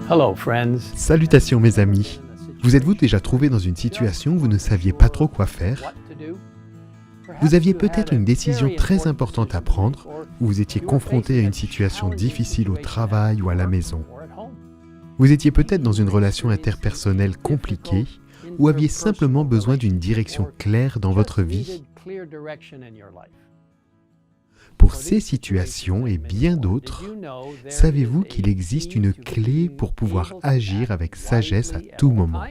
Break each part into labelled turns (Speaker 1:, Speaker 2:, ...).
Speaker 1: Hello, friends.
Speaker 2: Salutations mes amis. Vous êtes-vous déjà trouvé dans une situation où vous ne saviez pas trop quoi faire? Vous aviez peut-être une décision très importante à prendre, ou vous étiez confronté à une situation difficile au travail ou à la maison. Vous étiez peut-être dans une relation interpersonnelle compliquée, ou aviez simplement besoin d'une direction claire dans votre vie. Pour ces situations et bien d'autres, savez-vous qu'il existe une clé pour pouvoir agir avec sagesse à tout moment?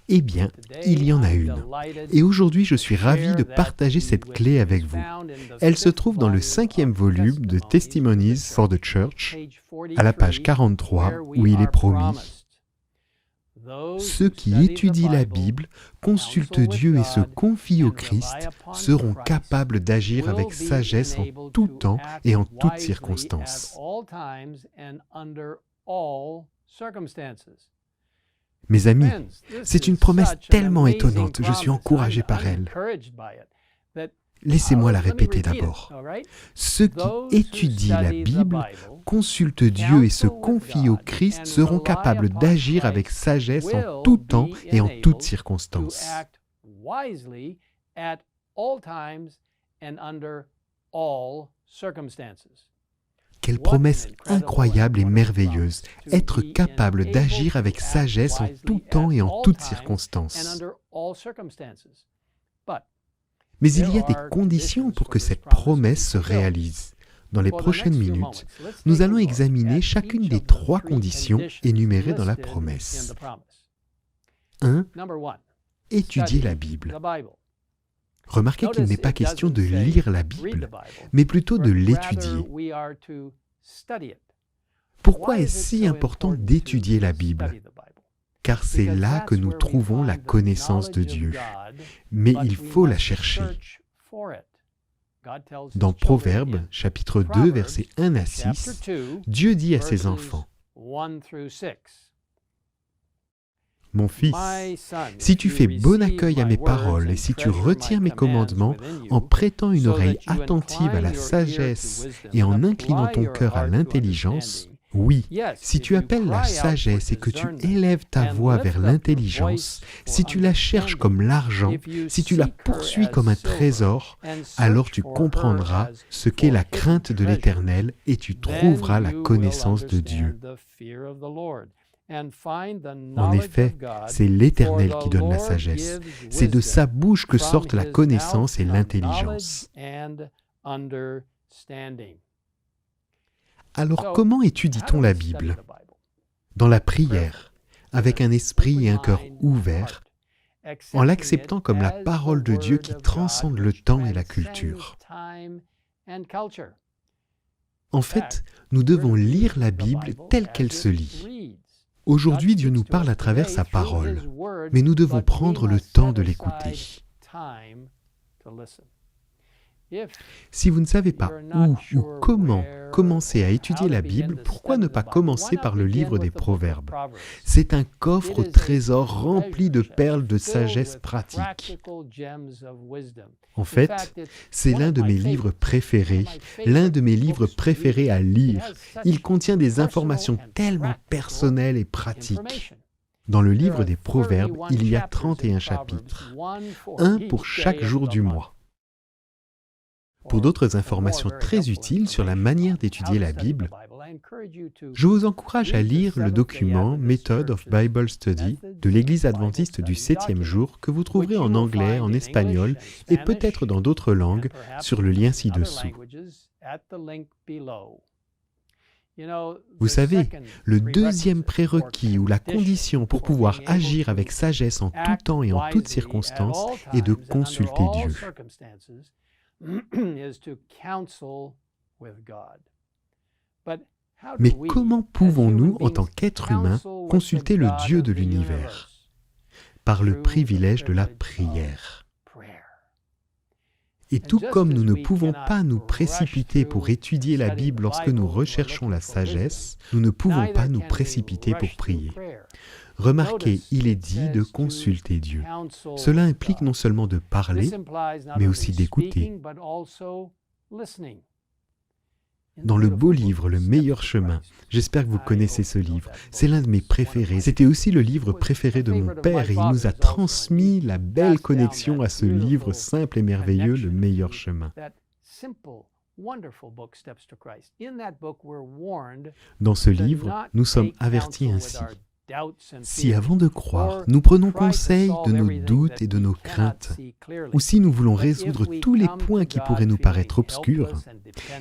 Speaker 2: Eh bien, il y en a une. Et aujourd'hui, je suis ravi de partager cette clé avec vous. Elle se trouve dans le 5e volume de Testimonies for the Church, à la page 43, où il est promis: ceux qui étudient la Bible, consultent Dieu et se confient au Christ seront capables d'agir avec sagesse en tout temps et en toutes circonstances. Mes amis, c'est une promesse tellement étonnante, je suis encouragé par elle. Laissez-moi la répéter d'abord. Ceux qui étudient la Bible, consultent Dieu et se confient au Christ seront capables d'agir avec sagesse en tout temps et en toutes circonstances. Quelle promesse incroyable et merveilleuse, être capable d'agir avec sagesse en tout temps et en toutes circonstances. Mais il y a des conditions pour que cette promesse se réalise. Dans les prochaines minutes, nous allons examiner chacune des 3 conditions énumérées dans la promesse. 1. Étudier la Bible. Remarquez qu'il n'est pas question de lire la Bible, mais plutôt de l'étudier. Pourquoi est-ce si important d'étudier la Bible? Car c'est là que nous trouvons la connaissance de Dieu. Mais il faut la chercher. Dans Proverbes, chapitre 2, versets 1 à 6, Dieu dit à ses enfants: mon fils, si tu fais bon accueil à mes paroles et si tu retiens mes commandements en prêtant une oreille attentive à la sagesse et en inclinant ton cœur à l'intelligence, oui, si tu appelles la sagesse et que tu élèves ta voix vers l'intelligence, si tu la cherches comme l'argent, si tu la poursuis comme un trésor, alors tu comprendras ce qu'est la crainte de l'Éternel et tu trouveras la connaissance de Dieu. En effet, c'est l'Éternel qui donne la sagesse. C'est de sa bouche que sortent la connaissance et l'intelligence. Alors comment étudie-t-on la Bible? Dans la prière, avec un esprit et un cœur ouverts, en l'acceptant comme la parole de Dieu qui transcende le temps et la culture. En fait, nous devons lire la Bible telle qu'elle se lit. Aujourd'hui, Dieu nous parle à travers sa parole, mais nous devons prendre le temps de l'écouter. Si vous ne savez pas où ou comment commencer à étudier la Bible, pourquoi ne pas commencer par le livre des Proverbes? C'est un coffre au trésor rempli de perles de sagesse pratique. En fait, c'est l'un de mes livres préférés, à lire. Il contient des informations tellement personnelles et pratiques. Dans le livre des Proverbes, il y a 31 chapitres, un pour chaque jour du mois. Pour d'autres informations très utiles sur la manière d'étudier la Bible, je vous encourage à lire le document Method of Bible Study de l'Église adventiste du 7e jour que vous trouverez en anglais, en espagnol et peut-être dans d'autres langues sur le lien ci-dessous. Vous savez, le deuxième prérequis ou la condition pour pouvoir agir avec sagesse en tout temps et en toutes circonstances est de consulter Dieu. Mais comment pouvons-nous, en tant qu'êtres humains, consulter le Dieu de l'univers? Par le privilège de la prière. Et tout comme nous ne pouvons pas nous précipiter pour étudier la Bible lorsque nous recherchons la sagesse, nous ne pouvons pas nous précipiter pour prier. Remarquez, il est dit de consulter Dieu. Cela implique non seulement de parler, mais aussi d'écouter. Dans le beau livre, Le meilleur chemin. J'espère que vous connaissez ce livre. C'est l'un de mes préférés. C'était aussi le livre préféré de mon père et il nous a transmis la belle connexion à ce livre simple et merveilleux, Le meilleur chemin. Dans ce livre, nous sommes avertis ainsi. Si avant de croire, nous prenons conseil de nos doutes et de nos craintes, ou si nous voulons résoudre tous les points qui pourraient nous paraître obscurs,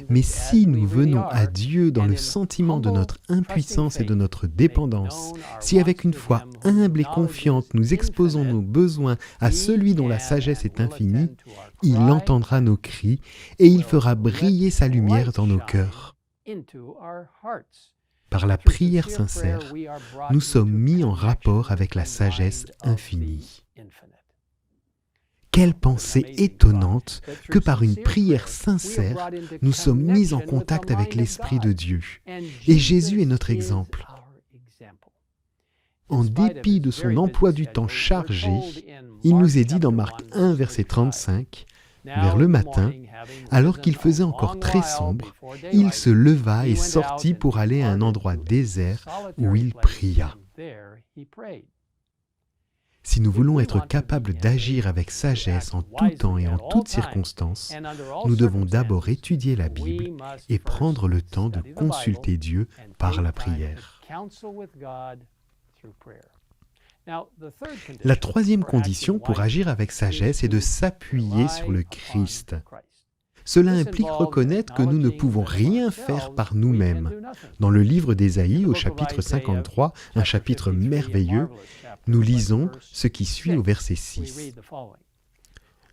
Speaker 2: mais si nous venons à Dieu dans le sentiment de notre impuissance et de notre dépendance, si avec une foi humble et confiante nous exposons nos besoins à celui dont la sagesse est infinie, il entendra nos cris et il fera briller sa lumière dans nos cœurs. Par la prière sincère, nous sommes mis en rapport avec la sagesse infinie. Quelle pensée étonnante que par une prière sincère, nous sommes mis en contact avec l'Esprit de Dieu. Et Jésus est notre exemple. En dépit de son emploi du temps chargé, il nous est dit dans Marc 1, verset 35, « Vers le matin, alors qu'il faisait encore très sombre, il se leva et sortit pour aller à un endroit désert où il pria. » Si nous voulons être capables d'agir avec sagesse en tout temps et en toutes circonstances, nous devons d'abord étudier la Bible et prendre le temps de consulter Dieu par la prière. La troisième condition pour agir avec sagesse est de s'appuyer sur le Christ. Cela implique reconnaître que nous ne pouvons rien faire par nous-mêmes. Dans le livre d'Ésaïe, au chapitre 53, un chapitre merveilleux, nous lisons ce qui suit au verset 6.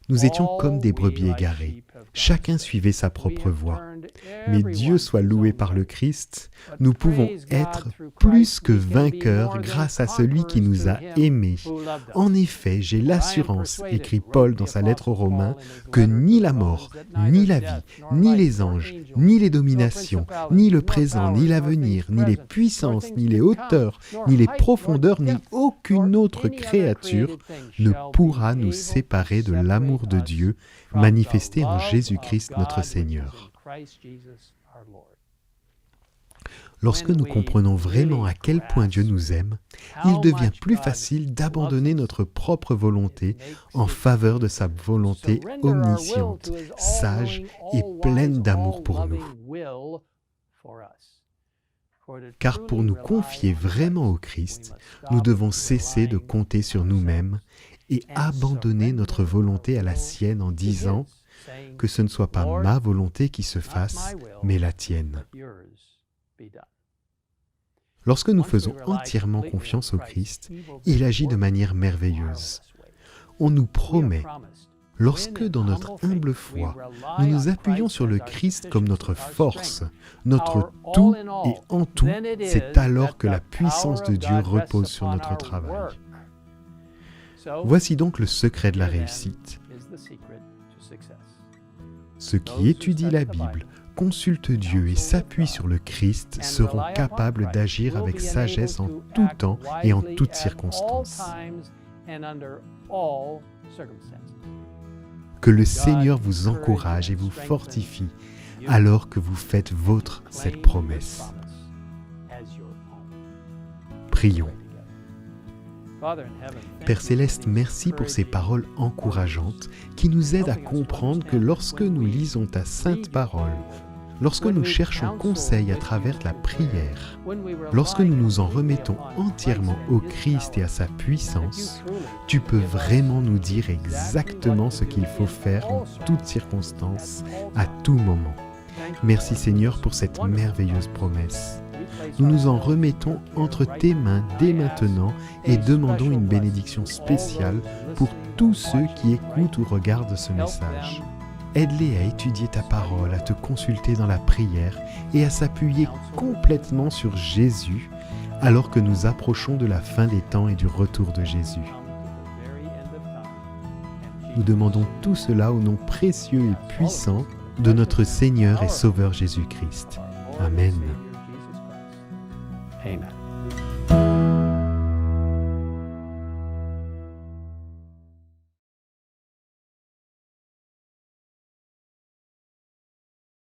Speaker 2: Nous étions comme des brebis égarées. Chacun suivait sa propre voie. Mais Dieu soit loué par le Christ, nous pouvons être plus que vainqueurs grâce à celui qui nous a aimés. En effet, j'ai l'assurance, écrit Paul dans sa lettre aux Romains, que ni la mort, ni la vie, ni les anges, ni les dominations, ni le présent, ni l'avenir, ni les puissances, ni les hauteurs, ni les profondeurs, ni aucune autre créature ne pourra nous séparer de l'amour de Dieu manifesté en Jésus-Christ notre Seigneur. Lorsque nous comprenons vraiment à quel point Dieu nous aime, il devient plus facile d'abandonner notre propre volonté en faveur de sa volonté omnisciente, sage et pleine d'amour pour nous. Car pour nous confier vraiment au Christ, nous devons cesser de compter sur nous-mêmes et abandonner notre volonté à la sienne en disant que ce ne soit pas ma volonté qui se fasse, mais la tienne. Lorsque nous faisons entièrement confiance au Christ, il agit de manière merveilleuse. On nous promet, lorsque dans notre humble foi, nous nous appuyons sur le Christ comme notre force, notre tout et en tout, c'est alors que la puissance de Dieu repose sur notre travail. Voici donc le secret de la réussite. Ceux qui étudient la Bible, consultent Dieu et s'appuient sur le Christ seront capables d'agir avec sagesse en tout temps et en toutes circonstances. Que le Seigneur vous encourage et vous fortifie alors que vous faites vôtre cette promesse. Prions. Père Céleste, merci pour ces paroles encourageantes qui nous aident à comprendre que lorsque nous lisons ta sainte parole, lorsque nous cherchons conseil à travers la prière, lorsque nous nous en remettons entièrement au Christ et à sa puissance, tu peux vraiment nous dire exactement ce qu'il faut faire en toutes circonstances, à tout moment. Merci Seigneur pour cette merveilleuse promesse. Nous nous en remettons entre tes mains dès maintenant et demandons une bénédiction spéciale pour tous ceux qui écoutent ou regardent ce message. Aide-les à étudier ta parole, à te consulter dans la prière et à s'appuyer complètement sur Jésus alors que nous approchons de la fin des temps et du retour de Jésus. Nous demandons tout cela au nom précieux et puissant de notre Seigneur et Sauveur Jésus-Christ. Amen.
Speaker 1: Amen.